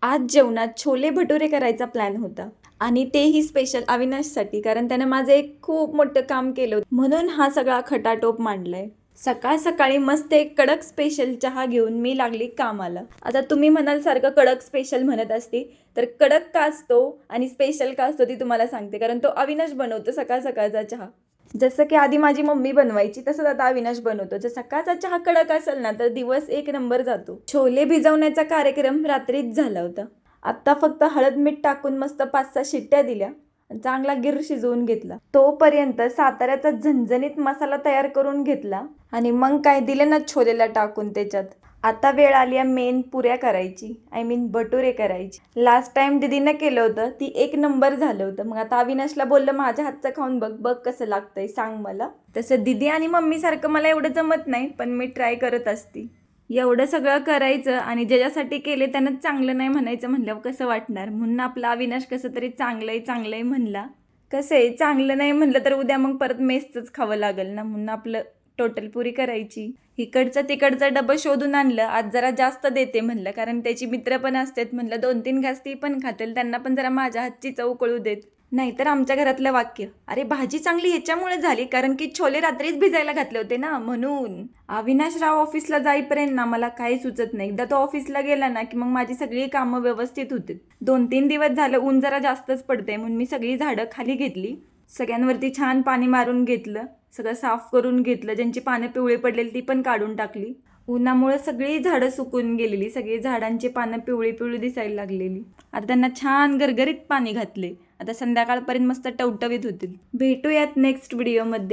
आज जेवणात छोले भटुरे करायचा प्लॅन होता आणि तेही स्पेशल अविनाशसाठी, कारण त्यानं माझं एक खूप मोठं काम केलं होतं म्हणून हा सगळा खटाटोप मांडलाय. सकाळ सकाळी मस्त एक कडक स्पेशल चहा घेऊन मी लागली कामाला. आता तुम्ही म्हणाल सारखं कडक स्पेशल म्हणत असते, तर कडक का असतो आणि स्पेशल का असतो ती तुम्हाला सांगते. कारण तो अविनाश बनवतो सकाळ सकाळचा चहा. जसं की आधी माझी मम्मी बनवायची तसंच आता अविनाश बनवतो. जर सकाळचा चहा कडक असेल ना तर दिवस एक नंबर जातो. छोले भिजवण्याचा कार्यक्रम रात्रीच झाला होता. आत्ता फक्त हळद मीठ टाकून मस्त 5-6 शिट्ट्या दिल्या, चांगला गिर शिजवून घेतला. तोपर्यंत साताऱ्याचा झणझणीत मसाला तयार करून घेतला आणि मग काय दिलं ना छोलेला टाकून त्याच्यात. आता वेळ आली आहे मेन पुऱ्या करायची, आय मीन भटुरे करायची. लास्ट टाइम दीदीनं केलं होतं, ती एक नंबर झालं होतं. मग आता अविनाशला बोललं माझ्या हातचं खाऊन बघ, बघ कसं लागतंय सांग मला. तसं दीदी आणि मम्मीसारखं मला एवढं जमत नाही, पण मी ट्राय करत असते. एवढं सगळं करायचं आणि ज्याच्यासाठी केले त्यानं चांगलं नाही म्हणायचं म्हणल्यावर कसं वाटणार. म्हणून आपला अविनाश कसं तरी चांगलंय म्हणला. कसं आहे, चांगलं नाही म्हणलं तर उद्या मग परत मेसचंच खावं लागेल ना. म्हणून आपलं टोटल पुरी करायची. इकडचं तिकडचं डबं शोधून आणलं. आज जरा जास्त देते म्हणलं, कारण त्याची मित्र पण असतात म्हणलं. 2-3 घास ती पण खातील, त्यांना पण जरा माझ्या हातची चव कळू देत. नाहीतर आमच्या घरातलं वाक्य, अरे भाजी चांगली ह्याच्यामुळे झाली कारण की छोले रात्रीच भिजायला घातले होते ना म्हणून. अविनाशराव ऑफिसला जाईपर्यंत ना मला काही सुचत नाही. एकदा तो ऑफिसला गेला ना की मग माझी सगळी कामं व्यवस्थित होतील. 2-3 दिवस झालं ऊन जरा जास्तच पडतंय म्हणून मी सगळी झाडं खाली घेतली. सगळ्यांवरती छान पाणी मारून घेतलं, सगळं साफ करून घेतलं. ज्यांची पानं पिवळे पडलेली ती पण काढून टाकली. उन्हामुळे सगळी झाडं सुकून गेलेली, सगळी झाडांची पानं पिवळी पिवळी दिसायला लागलेली. आता त्यांना छान गरगरीत पाणी घातले. आता संध्याकाळपर्यंत मस्त टवटवीत होतील. भेटूयात नेक्स्ट व्हिडिओमध्ये.